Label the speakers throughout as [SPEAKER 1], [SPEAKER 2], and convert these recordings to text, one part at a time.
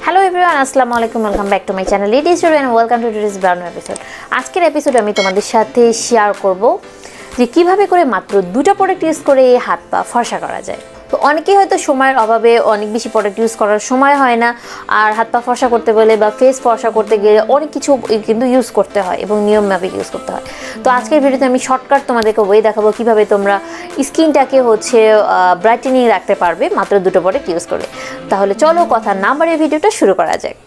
[SPEAKER 1] Hello everyone, আসসালামু আলাইকুম, welcome back to my channel. It is and welcome to today's brown episode. আজকের এপিসোডে আমি তোমাদের সাথে শেয়ার করব যে কিভাবে করে মাত্র 2টা প্রোডাক্ট ইউজ করে হাত পা ফর্সা করা যায়। তো অনেকেই হয়তো সময়ের অভাবে অনেক বেশি প্রোডাক্ট ইউজ করার সময় হয় না, আর হাত পা ফর্সা করতে গেলে বা ফেস ফর্সা করতে গেলে অনেক কিছু কিন্তু ইউজ করতে হয় এবং নিয়ম মাফিক ইউজ করতে হয়। তো আজকের ভিডিওতে আমি শর্টকাট তোমাদেরকে ওয়ে দেখাবো কিভাবে তোমরা স্কিনটাকে ব্রাইটেনিং রাখতে পারবে মাত্র 2টো প্রোডাক্ট ইউজ করে। তাহলে চলো কথা না বাড়িয়ে ভিডিওটা শুরু করা যাক।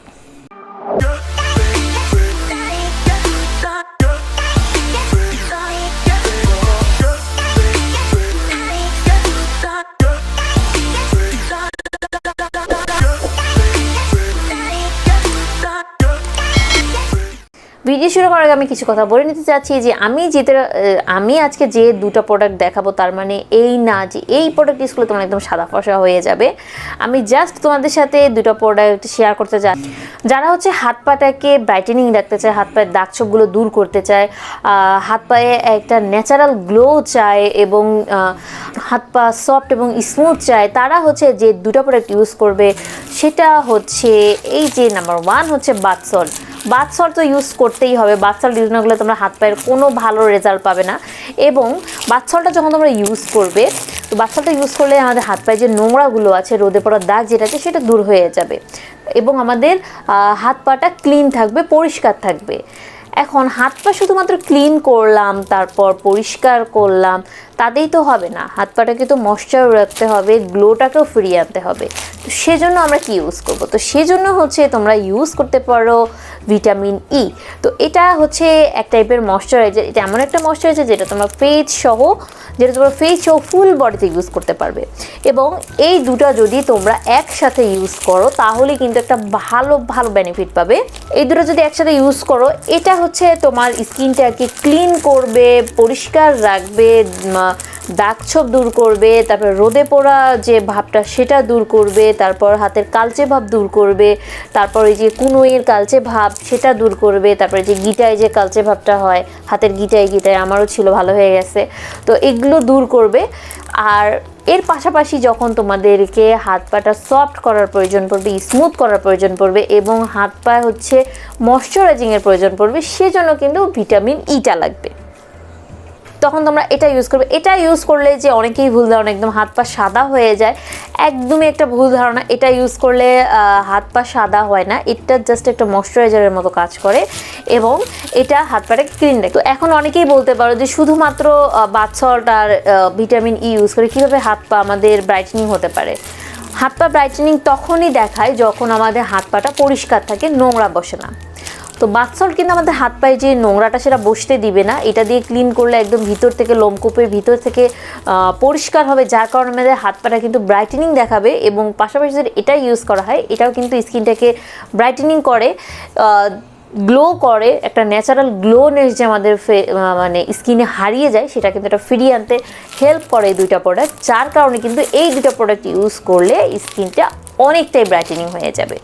[SPEAKER 1] ভিডিও শুরু করার আগে আমি কিছু কথা বলে নিতে চাচ্ছি যে আমি আজকে যে 2টা প্রোডাক্ট দেখাবো তার মানে এই না যে এই প্রোডাক্ট ইউজ করলে তোমার একদম সাদা ফর্সা হয়ে যাবে। আমি জাস্ট তোমাদের সাথে 2টা প্রোডাক্ট শেয়ার করতে চাই যারা হাত পাটাকে ব্রাইটেনিং রাখতে চায়, হাত পায়ের দাগ ছোপগুলো দূর করতে চায়, হাত পায়ে একটা ন্যাচারাল গ্লো চায় এবং হাত পা সফট এবং স্মুথ চায়, তারা যে 2টা প্রোডাক্ট ইউজ করবে সেটা এই যে number 1 bath salt. Bath salt তো ইউজ করতেই হবে। বাথ সল্ট ইউজ না করলে তোমরা হাত পায়ের কোনো ভালো রেজাল্ট পাবে না। এবং বাথ সল্টটা যখন তোমরা ইউজ করবে, তো বাথ সল্টটা ইউজ করলে আমাদের হাত পায়ে যে নোংরাগুলো আছে, রোদে পড়ার দাগ যেটা আছে সেটা দূর হয়ে যাবে এবং আমাদের হাত পাটা ক্লিন থাকবে, পরিষ্কার থাকবে। এখন হাত পা শুধুমাত্র ক্লিন করলাম তারপর পরিষ্কার করলাম তাতেই তো হবে না, হাত পাটাকে তো ময়েশ্চার রাখতে হবে, গ্লোটাকেও ফিরিয়ে আনতে হবে। তো সেজন্য আমরা কি ইউজ করব? তো সেজন্য তোমরা ইউজ করতে পারো ভিটামিন ই। তো এটা এক টাইপের ময়েশ্চারাইজার। এটা এমন একটা ময়েশ্চারাইজার যেটা তোমার ফেস সহ ফুল বডিতে ইউজ করতে পারবে। এবং এই দুটো যদি তোমরা একসাথে ইউজ করো তাহলে কিন্তু একটা ভালো বেনিফিট পাবে। এই দুটো যদি একসাথে ইউজ করো, এটা তোমার স্কিনটাকে ক্লিন করবে, পরিষ্কার রাখবে, দাগ ছোপ দূর করবে, তারপর রোদে পোড়া যে ভাবটা সেটা দূর করবে, তারপর হাতের কালচে ভাব দূর করবে, তারপর এই যে কুনোয়ের কালচে ভাব সেটা দূর করবে, তারপরে যে গিটায় যে কালচে ভাবটা হয় হাতের গিটায় আমারও ছিল, ভালো হয়ে গেছে। তো এগুলো দূর করবে। আর এর পাশাপাশি যখন তোমাদেরকে হাত পাটা সফট করার প্রয়োজন পড়বে, স্মুথ করার প্রয়োজন পড়বে এবং হাত পায়ে ময়েশ্চারাইজিংয়ের প্রয়োজন পড়বে, সেজন্য কিন্তু ভিটামিন ইটা লাগবে। তখন তোমরা এটা ইউজ করবে। এটা ইউজ করলে যে অনেকেই ভুল ধারণা, একদম হাত পা সাদা হয়ে যায়, একদমই একটা ভুল ধারণা। এটা ইউজ করলে হাত পা সাদা হয় না, এটা জাস্ট একটা ময়েশ্চারাইজারের মতো কাজ করে এবং এটা হাত পাটা ক্লিন রাখে। তো এখন অনেকেই বলতে পারো যে শুধুমাত্র বাথ সল্ট আর ভিটামিন ই ইউজ করে কীভাবে হাত পা আমাদের ব্রাইটেনিং হতে পারে। হাত পা ব্রাইটেনিং তখনই দেখায় যখন আমাদের হাত পাটা পরিষ্কার থাকে, নোংরা বসে না। তো বাথ সল্ট কিন্তু আমাদের হাত পায়ে যে নোংরাটা সেটা বসতে দিবে না। এটা দিয়ে ক্লিন করলে একদম ভিতর থেকে লোমকূপের ভিতর থেকে পরিষ্কার হবে, যার কারণে আমাদের হাত পাটা কিন্তু ব্রাইটেনিং দেখাবে। এবং পাশাপাশি যদি এটা ইউজ করা হয়, এটাও কিন্তু স্কিনটাকে ব্রাইটেনিং করে, গ্লো করে, একটা ন্যাচারাল গ্লোনেস যে আমাদের স্কিনে হারিয়ে যায় সেটা কিন্তু এটা ফিরিয়ে আনতে হেল্প করে এই 2টা প্রোডাক্ট। যার কারণে কিন্তু এই 2টা প্রোডাক্ট ইউজ করলে স্কিনটা অনেকটাই ব্রাইটেনিং হয়ে যাবে।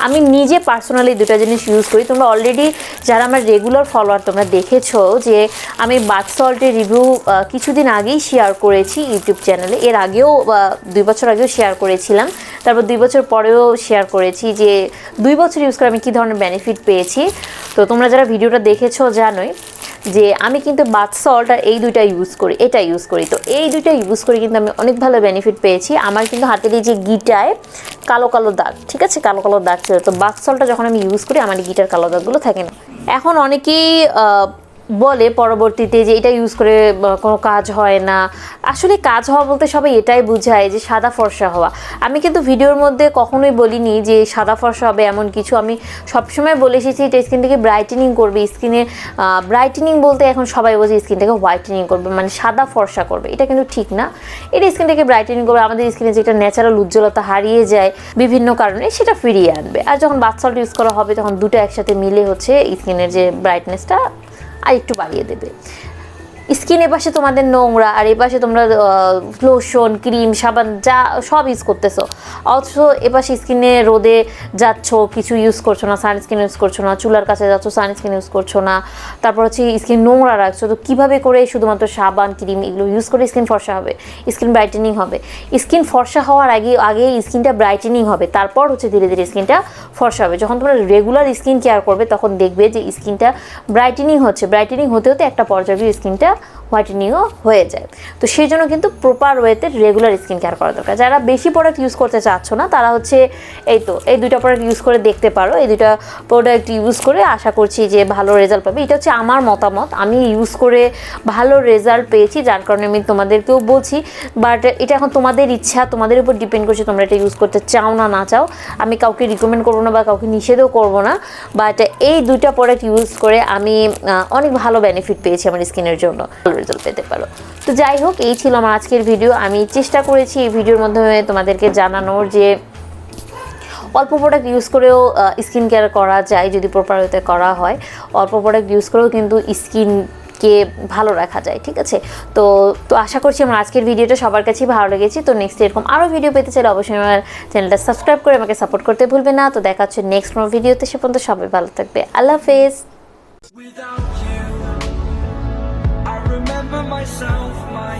[SPEAKER 1] আমি নিজে পার্সোনালি 2টা জিনিস ইউজ করি। তোমরা অলরেডি যারা আমার রেগুলার ফলোয়ার তোমরা দেখেছো যে আমি বাথ সল্টের রিভিউ কিছুদিন আগেই শেয়ার করেছি ইউটিউব চ্যানেলে। এর আগেও 2 বছর আগেও শেয়ার করেছিলাম, তারপর 2 বছর পরেও শেয়ার করেছি যে 2 বছর ইউজ করে আমি কী ধরনের বেনিফিট পেয়েছি। তো তোমরা যারা ভিডিওটা দেখেছো জানোই যে আমি কিন্তু বাথ সল্ট আর এই 2টা ইউজ করি, এটা ইউজ করি। তো এই 2টা ইউজ করে কিন্তু আমি অনেক ভালো বেনিফিট পেয়েছি। আমার কিন্তু হাতের এই যে গিটায় কালো দাগ, ঠিক আছে, কালো দাগ ছিল। তো বাথ সল্টটা যখন আমি ইউজ করি আমার গিটার কালো দাগগুলো থাকে না। এখন অনেকেই বলে পরবর্তীতে যে এটা ইউজ করে কোনো কাজ হয় না। আসলে কাজ হওয়া বলতে সবাই এটাই বোঝায় যে সাদা ফর্সা হওয়া। আমি কিন্তু ভিডিওর মধ্যে কখনোই বলিনি যে সাদা ফর্সা হবে এমন কিছু। আমি সবসময় বলে এসেছি এটা স্কিনটাকে ব্রাইটেনিং করবে। স্কিনে ব্রাইটেনিং বলতে এখন সবাই বলছে স্কিনটাকে হোয়াইটেনিং করবে, মানে সাদা ফর্সা করবে। এটা কিন্তু ঠিক না। এটা স্কিনটাকে ব্রাইটেনিং করবে, আমাদের স্কিনে যে একটা ন্যাচারাল উজ্জ্বলতা হারিয়ে যায় বিভিন্ন কারণে সেটা ফিরিয়ে আনবে। আর যখন বাথ সল্ট ইউজ করা হবে তখন 2টা একসাথে মিলে স্কিনের যে ব্রাইটনেসটা আর একটু বাড়িয়ে দেবে। স্কিনের পাশে তোমাদের নোংরা আর এই পাশে তোমরা লোশন ক্রিম সাবান যা সব ইউজ করতেছো, অথচ এপাশে স্কিনে রোদে যাচ্ছ কিছু ইউজ করছো না, সানস্ক্রিন ইউজ করছো না, চুলার কাছে যাচ্ছ সানস্ক্রিন ইউজ করছো না, তারপর হচ্ছে স্কিন নোংরা রাখছো। তো কীভাবে করে শুধুমাত্র সাবান ক্রিম এগুলো ইউজ করে স্কিন ফর্সা হবে, স্কিন ব্রাইটেনিং হবে? স্কিন ফর্সা হওয়ার আগে স্কিনটা ব্রাইটেনিং হবে, তারপর হচ্ছে ধীরে ধীরে স্কিনটা ফর্সা হবে। যখন তোমরা রেগুলার স্কিন কেয়ার করবে তখন দেখবে যে স্কিনটা ব্রাইটেনিং হচ্ছে, ব্রাইটেনিং হতে হতে একটা পর্যায়ে স্কিনটা হোয়াইটেনিংও হয়ে যায়। তো সেই জন্য কিন্তু প্রপার ওয়েতে রেগুলার স্কিন কেয়ার করা দরকার। যারা বেশি প্রোডাক্ট ইউজ করতে চাচ্ছ না তারা হচ্ছে এই দুইটা প্রোডাক্ট ইউজ করে দেখতে পারো। এই দুইটা প্রোডাক্ট ইউজ করে আশা করছি যে ভালো রেজাল্ট পাবে। এটা হচ্ছে আমার মতামত, আমি ইউজ করে ভালো রেজাল্ট পেয়েছি, যার কারণে আমি তোমাদেরকেও বলছি। বাট এটা এখন তোমাদের ইচ্ছা, তোমাদের উপর ডিপেন্ড করছে তোমরা এটা ইউজ করতে চাও না না চাও। আমি কাউকে রিকমেন্ড করবো না বা কাউকে নিষেধও করবো না, বাট এই দুইটা প্রোডাক্ট ইউজ করে আমি অনেক ভালো বেনিফিট পেয়েছি আমার স্কিনের জন্য, ভালো রেজাল্ট পেতে পারো। তো যাই হোক, এই ছিল আমার আজকের ভিডিও। আমি চেষ্টা করেছি এই ভিডিওর মাধ্যমে তোমাদেরকে জানানোর যে অল্প প্রোডাক্ট ইউজ করেও স্কিন কেয়ার করা যায় যদি প্রপার ওয়েতে করা হয়। অল্প প্রোডাক্ট ইউজ করেও কিন্তু স্কিনকে ভালো রাখা যায়, ঠিক আছে? তো আশা করছি আমার আজকের ভিডিওটা সবার কাছেই ভালো লেগেছে। তো নেক্সট এরকম আরও ভিডিও পেতে চাইলে অবশ্যই আমার চ্যানেলটা সাবস্ক্রাইব করে আমাকে সাপোর্ট করতে ভুলবে না। তো দেখা হচ্ছে নেক্সট কোনো ভিডিওতে, সে পর্যন্ত সবাই ভালো থাকবে। আল্লাহ হাফেজ।
[SPEAKER 2] Without you, I remember myself, my